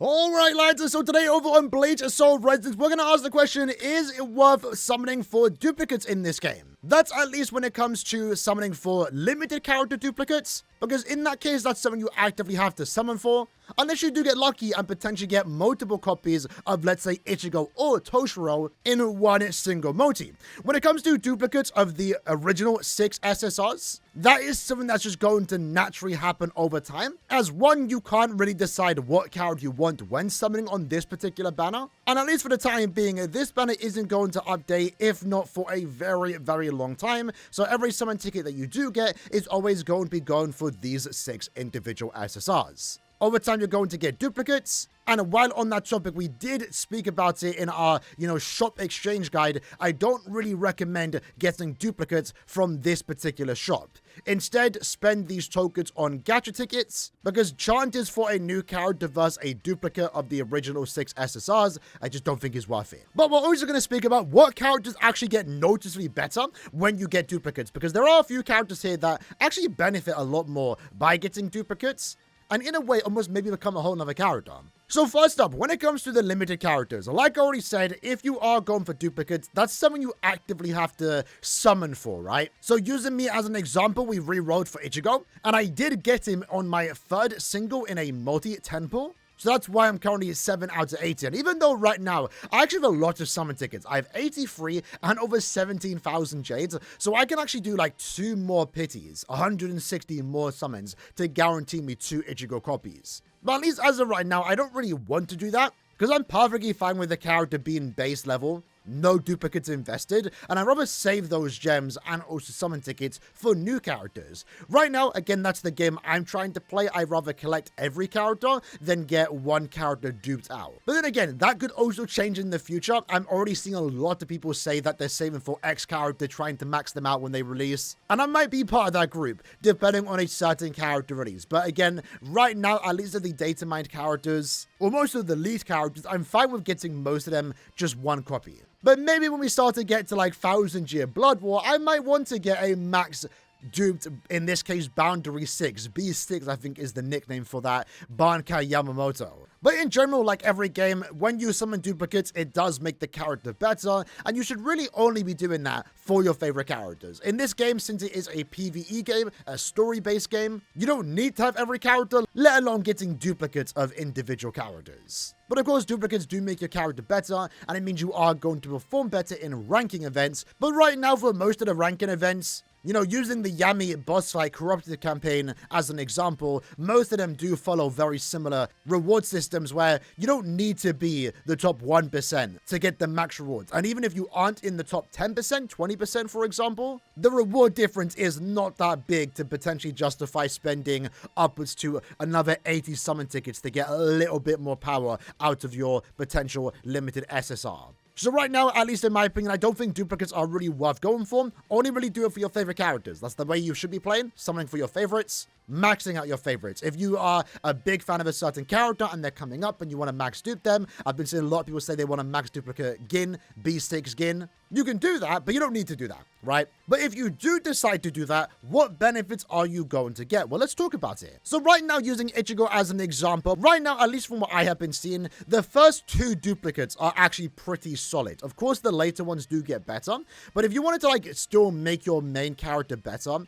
Alright lads, so today over on Bleach Assault Residence, we're going to ask the question, is it worth summoning for duplicates in this game? That's at least when it comes to summoning for limited character duplicates, because in that case, that's something you actively have to summon for, unless you do get lucky and potentially get multiple copies of, let's say, Ichigo or Toshiro in one single multi. When it comes to duplicates of the original 6 SSRs, that is something that's just going to naturally happen over time, as one, you can't really decide what character you want when summoning on this particular banner, and at least for the time being, this banner isn't going to update, if not for a very, very long time, so every summon ticket that you do get is always going to be going for these 6 individual SSRs. Over time, you're going to get duplicates. And while on that topic, we did speak about it in our, shop exchange guide, I don't really recommend getting duplicates from this particular shop. Instead, spend these tokens on gacha tickets, because chances for a new character versus a duplicate of the original 6 SSRs, I just don't think is worth it. But we're also going to speak about what characters actually get noticeably better when you get duplicates, because there are a few characters here that actually benefit a lot more by getting duplicates, and in a way almost maybe become a whole nother character. So first up, when it comes to the limited characters, like I already said, if you are going for duplicates, that's something you actively have to summon for, right? So using me as an example, we re-rolled for Ichigo, and I did get him on my 3rd single in a multi-10 pull. So that's why I'm currently at 7 out of 80. And even though right now, I actually have a lot of summon tickets. I have 83 and over 17,000 jades. So I can actually do like 2 more pities, 160 more summons to guarantee me 2 Ichigo copies. But at least as of right now, I don't really want to do that, because I'm perfectly fine with the character being base level, no duplicates invested, and I'd rather save those gems and also summon tickets for new characters. Right now, again, that's the game I'm trying to play. I'd rather collect every character than get one character duped out. But then again, that could also change in the future. I'm already seeing a lot of people say that they're saving for X character, trying to max them out when they release, and I might be part of that group, depending on a certain character release. But again, right now, at least of the data mined characters, or most of the lead characters, I'm fine with getting most of them just 1 copy. But maybe when we start to get to like 1000 Year Blood War, I might want to get a max duped, in this case, Boundary 6. B6, I think, is the nickname for that, Bankai Yamamoto. But in general, like every game, when you summon duplicates, it does make the character better, and you should really only be doing that for your favorite characters. In this game, since it is a PvE game, a story-based game, you don't need to have every character, let alone getting duplicates of individual characters. But of course, duplicates do make your character better, and it means you are going to perform better in ranking events. But right now, for most of the ranking events, using the Yami boss fight corrupted campaign as an example, most of them do follow very similar reward systems where you don't need to be the top 1% to get the max rewards. And even if you aren't in the top 10%, 20% for example, the reward difference is not that big to potentially justify spending upwards to another 80 summon tickets to get a little bit more power out of your potential limited SSR. So right now, at least in my opinion, I don't think duplicates are really worth going for. Only really do it for your favorite characters. That's the way you should be playing. Summoning for your favorites, maxing out your favorites. If you are a big fan of a certain character and they're coming up and you want to max dupe them, I've been seeing a lot of people say they want to max duplicate Gin, B6 Gin. You can do that, but you don't need to do that, right? But if you do decide to do that, what benefits are you going to get? Well, let's talk about it. So right now, using Ichigo as an example, right now, at least from what I have been seeing, the first 2 duplicates are actually pretty solid. Of course, the later ones do get better, but if you wanted to still make your main character better,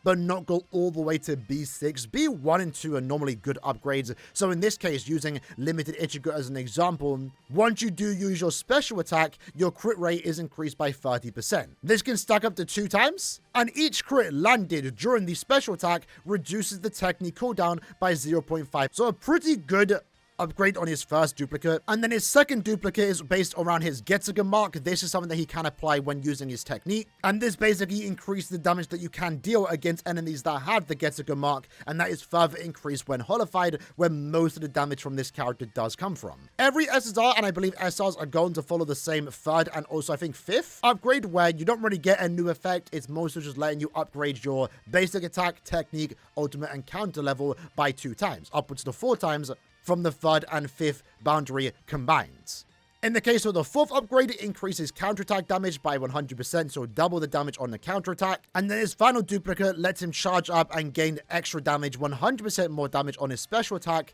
but not go all the way to B6. B1 and 2 are normally good upgrades. So in this case, using limited Ichigo as an example, once you do use your special attack, your crit rate is increased by 30%. This can stack up to 2 times, and each crit landed during the special attack reduces the technique cooldown by 0.5. So a pretty good upgrade on his first duplicate, and then his second duplicate is based around his Getsuga mark. This is something that he can apply when using his technique, and this basically increases the damage that you can deal against enemies that have the Getsuga mark, and that is further increased when holified, where most of the damage from this character does come from. Every SSR, and I believe SRs are going to follow the same 3rd and also I think 5th upgrade, where you don't really get a new effect. It's mostly just letting you upgrade your basic attack, technique, ultimate, and counter level by 2 times, upwards to 4 times from the 3rd and 5th boundary combined. In the case of the 4th upgrade, it increases counterattack damage by 100%, so double the damage on the counterattack. And then his final duplicate lets him charge up and gain extra damage, 100% more damage on his special attack,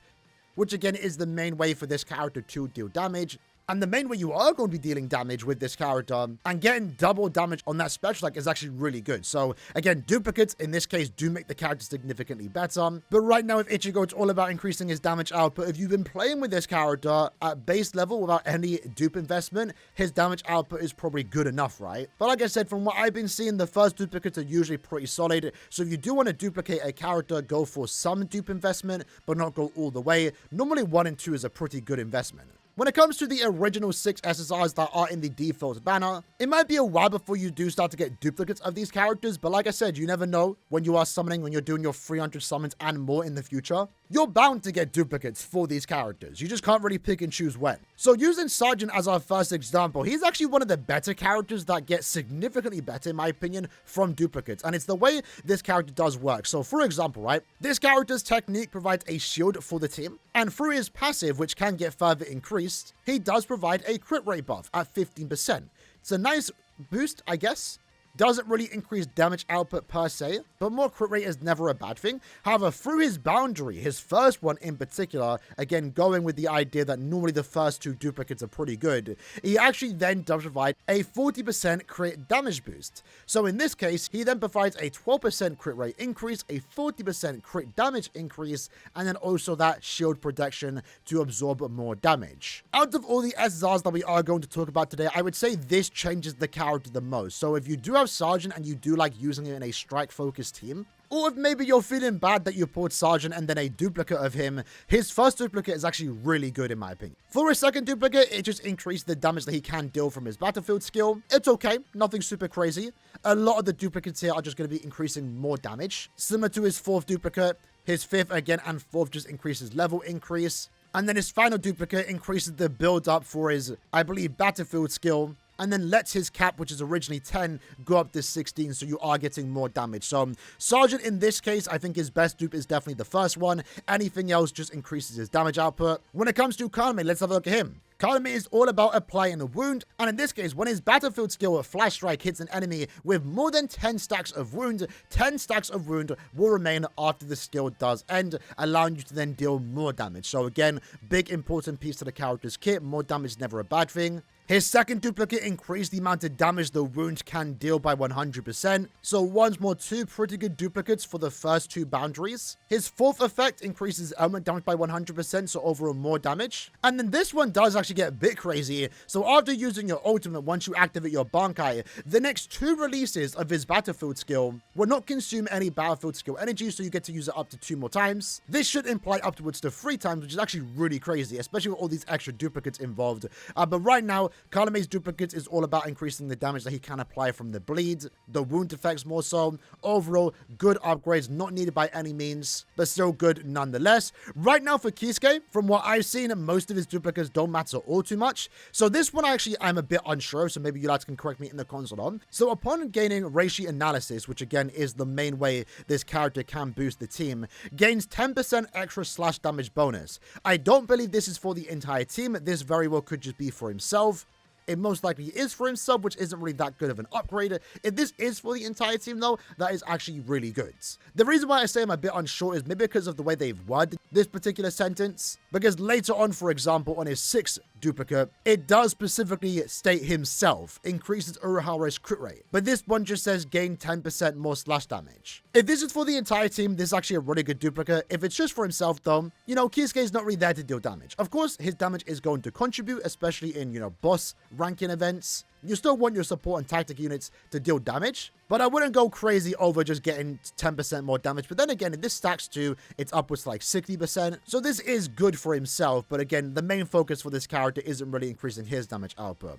which again is the main way for this character to deal damage. And the main way you are going to be dealing damage with this character and getting double damage on that special attack is actually really good. So again, duplicates in this case do make the character significantly better. But right now with Ichigo, it's all about increasing his damage output. If you've been playing with this character at base level without any dupe investment, his damage output is probably good enough, right? But like I said, from what I've been seeing, the first duplicates are usually pretty solid. So if you do want to duplicate a character, go for some dupe investment, but not go all the way. Normally 1 and 2 is a pretty good investment. When it comes to the original 6 SSRs that are in the default banner, it might be a while before you do start to get duplicates of these characters, but like I said, you never know when you are summoning, when you're doing your 300 summons and more in the future. You're bound to get duplicates for these characters. You just can't really pick and choose when. So using Sajin as our first example, he's actually one of the better characters that get significantly better, in my opinion, from duplicates. And it's the way this character does work. So for example, right, this character's technique provides a shield for the team. And through his passive, which can get further increased, he does provide a crit rate buff at 15%. It's a nice boost, I guess. Doesn't really increase damage output per se, but more crit rate is never a bad thing. However, through his boundary, his first one in particular, again, going with the idea that normally the first 2 duplicates are pretty good, he actually then does provide a 40% crit damage boost. So in this case, he then provides a 12% crit rate increase, a 40% crit damage increase, and then also that shield protection to absorb more damage. Out of all the SSRs that we are going to talk about today, I would say this changes the character the most. So if you do have Sajin and you do like using it in a strike-focused team, or if maybe you're feeling bad that you pulled Sajin and then a duplicate of him, his first duplicate is actually really good in my opinion. For his second duplicate, it just increased the damage that he can deal from his battlefield skill. It's okay, nothing super crazy. A lot of the duplicates here are just going to be increasing more damage. Similar to his 4th duplicate, his 5th again and 4th just increases level increase. And then his final duplicate increases the build up for his, I believe, battlefield skill, and then lets his cap, which is originally 10, go up to 16, so you are getting more damage. So Sajin, in this case, I think his best dupe is definitely the first one. Anything else just increases his damage output. When it comes to Kaname, let's have a look at him. Kaname is all about applying a wound, and in this case, when his battlefield skill of Flash Strike hits an enemy with more than 10 stacks of wound, 10 stacks of wound will remain after the skill does end, allowing you to then deal more damage. So again, big important piece to the character's kit. More damage is never a bad thing. His second duplicate increased the amount of damage the wound can deal by 100%. So once more, 2 pretty good duplicates for the first 2 boundaries. His 4th effect increases element damage by 100%, so overall more damage. And then this one does actually get a bit crazy. So after using your ultimate, once you activate your Bankai, the next 2 releases of his battlefield skill will not consume any battlefield skill energy, so you get to use it up to 2 more times. This should imply upwards to 3 times, which is actually really crazy, especially with all these extra duplicates involved. But right now, Kaname's duplicates is all about increasing the damage that he can apply from the bleed, the wound effects more so. Overall, good upgrades, not needed by any means, but still good nonetheless. Right now for Kisuke, from what I've seen, most of his duplicates don't matter all too much. So this one actually I'm a bit unsure, so maybe you guys can correct me in the console on. So upon gaining Reishi Analysis, which again is the main way this character can boost the team, gains 10% extra slash damage bonus. I don't believe this is for the entire team. This very well could just be for himself. It most likely is for himself, which isn't really that good of an upgrade. If this is for the entire team, though, that is actually really good. The reason why I say I'm a bit unsure is maybe because of the way they've worded this particular sentence. Because later on, for example, on his 6th duplicate, it does specifically state himself increases Urahara's crit rate. But this one just says gain 10% more slash damage. If this is for the entire team, this is actually a really good duplicate. If it's just for himself, though, you know, Kisuke is not really there to deal damage. Of course, his damage is going to contribute, especially in, you know, boss ranking events. You still want your support and tactic units to deal damage, but I wouldn't go crazy over just getting 10% more damage. But then again, if this stacks to, it's upwards to like 60%. So this is good for himself. But again, the main focus for this character isn't really increasing his damage output.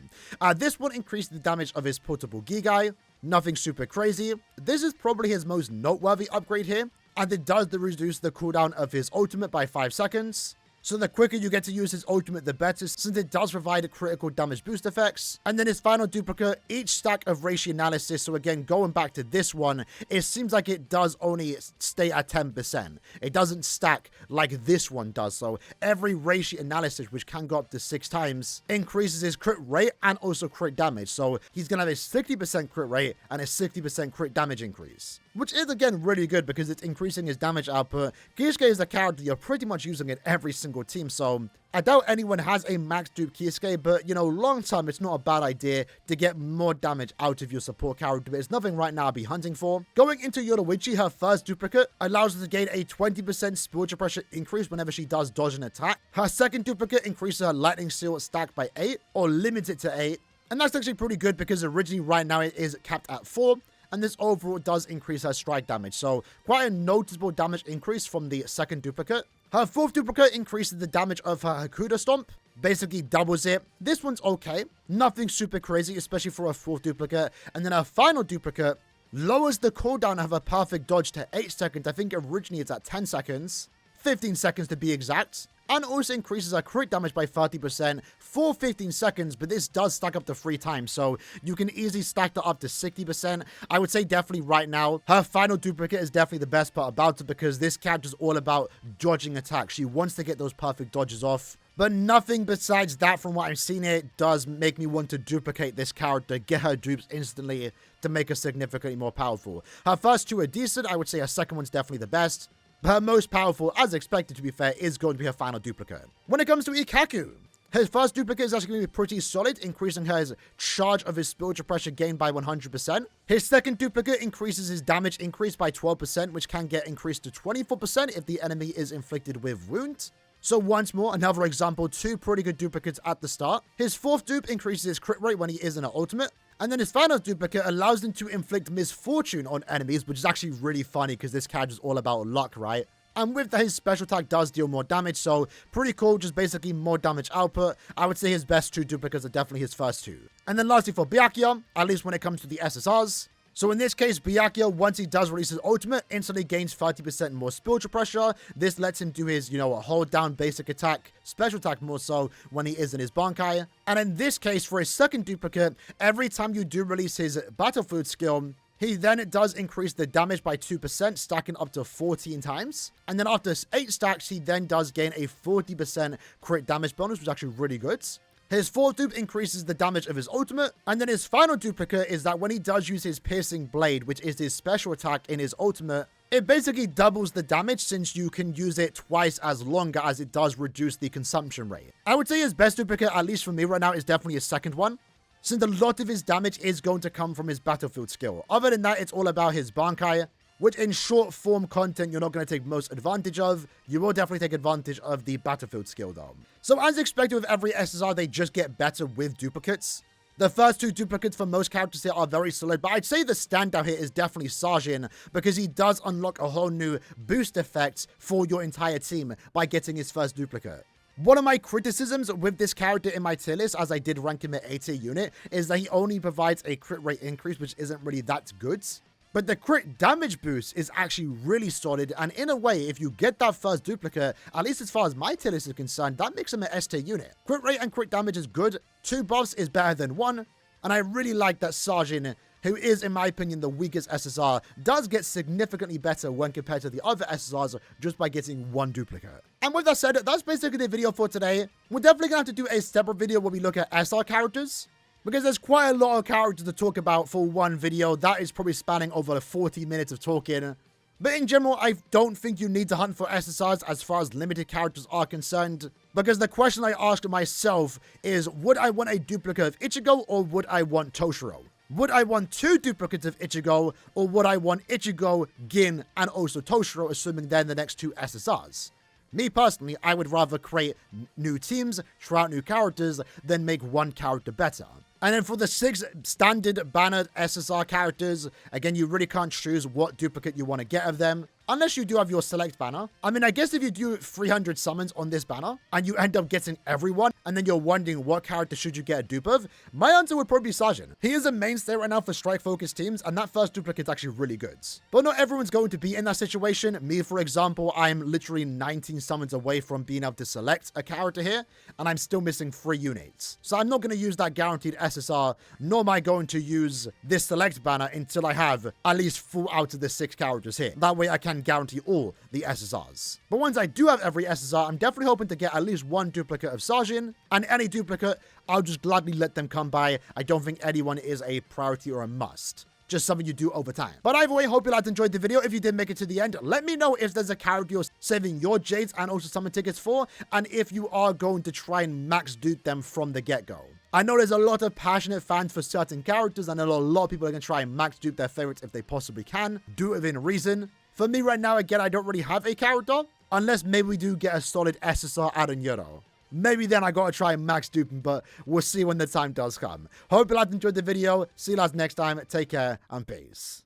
This one increased the damage of his portable Gigai. Nothing super crazy. This is probably his most noteworthy upgrade here. And it does reduce the cooldown of his ultimate by 5 seconds. So the quicker you get to use his ultimate, the better, since it does provide critical damage boost effects. And then his final duplicate, each stack of Reishi Analysis. So again, going back to this one, it seems like it does only stay at 10%. It doesn't stack like this one does. So every Reishi Analysis, which can go up to 6 times, increases his crit rate and also crit damage. So he's going to have a 60% crit rate and a 60% crit damage increase. which is again really good because it's increasing his damage output. Kisuke is a character you're pretty much using in every single team, so I doubt anyone has a max dupe Kisuke, but you know, long term it's not a bad idea to get more damage out of your support character, but it's nothing right now I'll be hunting for. Going into Yoruichi, her first duplicate allows her to gain a 20% spiritual pressure increase whenever she does dodge an attack. Her second duplicate increases her lightning seal stack by 8, or limits it to 8, and that's actually pretty good because originally right now it is capped at 4. And this overall does increase her strike damage, so quite a noticeable damage increase from the second duplicate. Her fourth duplicate increases the damage of her Hakuda Stomp, basically doubles it. This one's okay, nothing super crazy, especially for a fourth duplicate. And then her final duplicate lowers the cooldown of her perfect dodge to 8 seconds. I think originally it's at 10 seconds, 15 seconds to be exact. And also increases her crit damage by 30% for 15 seconds, but this does stack up to 3 times, so you can easily stack that up to 60%. I would say definitely right now, her final duplicate is definitely the best part about it because this character is all about dodging attacks. She wants to get those perfect dodges off, but nothing besides that from what I've seen it does make me want to duplicate this character, get her dupes instantly to make her significantly more powerful. Her first 2 are decent. I would say her second one's definitely the best. Her most powerful, as expected to be fair, is going to be her final duplicate. When it comes to Ikaku, his first duplicate is actually going to be pretty solid, increasing his charge of his spiritual pressure gain by 100%. His second duplicate increases his damage increase by 12%, which can get increased to 24% if the enemy is inflicted with wounds. So once more, another example, 2 pretty good duplicates at the start. His fourth dupe increases his crit rate when he is in an ultimate. And then his final duplicate allows him to inflict misfortune on enemies, which is actually really funny because this character is all about luck, right? And with that, his special attack does deal more damage, so pretty cool, just basically more damage output. I would say his best 2 duplicates are definitely his first 2. And then lastly for Byakuya, at least when it comes to the SSRs. So in this case, Byakuya, once he does release his ultimate, instantly gains 30% more spiritual pressure. This lets him do his, a hold down basic attack, special attack more so when he is in his Bankai. And in this case, for his second duplicate, every time you do release his battlefield skill, he then does increase the damage by 2%, stacking up to 14 times. And then after 8 stacks, he then does gain a 40% crit damage bonus, which is actually really good. His fourth dupe increases the damage of his ultimate, and then his final duplicate is that when he does use his piercing blade, which is his special attack in his ultimate, it basically doubles the damage since you can use it twice as longer as it does reduce the consumption rate. I would say his best duplicate, at least for me right now, is definitely his second one, since a lot of his damage is going to come from his battlefield skill. Other than that, it's all about his Bankai, which in short form content you're not going to take most advantage of. You will definitely take advantage of the battlefield skill though. So as expected with every SSR, they just get better with duplicates. The first 2 duplicates for most characters here are very solid, but I'd say the standout here is definitely Sajin, because he does unlock a whole new boost effect for your entire team by getting his first duplicate. One of my criticisms with this character in my tier list, as I did rank him at A tier unit, is that he only provides a crit rate increase, which isn't really that good. But the crit damage boost is actually really solid, and in a way, if you get that first duplicate, at least as far as my tier list is concerned, that makes him an S tier unit. Crit rate and crit damage is good, 2 buffs is better than 1, and I really like that Sajin, who is, in my opinion, the weakest SSR, does get significantly better when compared to the other SSRs just by getting 1 duplicate. And with that said, that's basically the video for today. We're definitely going to have to do a separate video where we look at SR characters, because there's quite a lot of characters to talk about for one video. That is probably spanning over 40 minutes of talking. But in general, I don't think you need to hunt for SSRs as far as limited characters are concerned. Because the question I asked myself is, would I want a duplicate of Ichigo or would I want Toshiro? Would I want 2 duplicates of Ichigo or would I want Ichigo, Gin, and also Toshiro, assuming they're the next 2 SSRs? Me personally, I would rather create new teams, try out new characters, than make one character better. And then for the 6 standard bannered SSR characters, again, you really can't choose what duplicate you want to get of them, unless you do have your select banner. I mean, I guess if you do 300 summons on this banner, and you end up getting everyone, and then you're wondering what character should you get a dupe of, my answer would probably be Sajin. He is a mainstay right now for strike-focused teams, and that first duplicate is actually really good. But not everyone's going to be in that situation. Me, for example, I'm literally 19 summons away from being able to select a character here, and I'm still missing 3 units. So I'm not going to use that guaranteed SSR, nor am I going to use this select banner until I have at least 4 out of the 6 characters here. That way I can guarantee all the SSRs. But once I do have every SSR, I'm definitely hoping to get at least 1 duplicate of Sajin, and any duplicate, I'll just gladly let them come by. I don't think anyone is a priority or a must. just something you do over time. But either way, hope you guys enjoyed the video. If you did make it to the end, let me know if there's a character you're saving your Jades and also summon tickets for, and if you are going to try and max dupe them from the get-go. I know there's a lot of passionate fans for certain characters, and a lot of people are going to try and max dupe their favorites if they possibly can. Do it within reason. For me right now, again, I don't really have a character, unless maybe we do get a solid SSR out in Euro. Maybe then I gotta try and max duping, but we'll see when the time does come. Hope you guys enjoyed the video. See you guys next time. Take care and peace.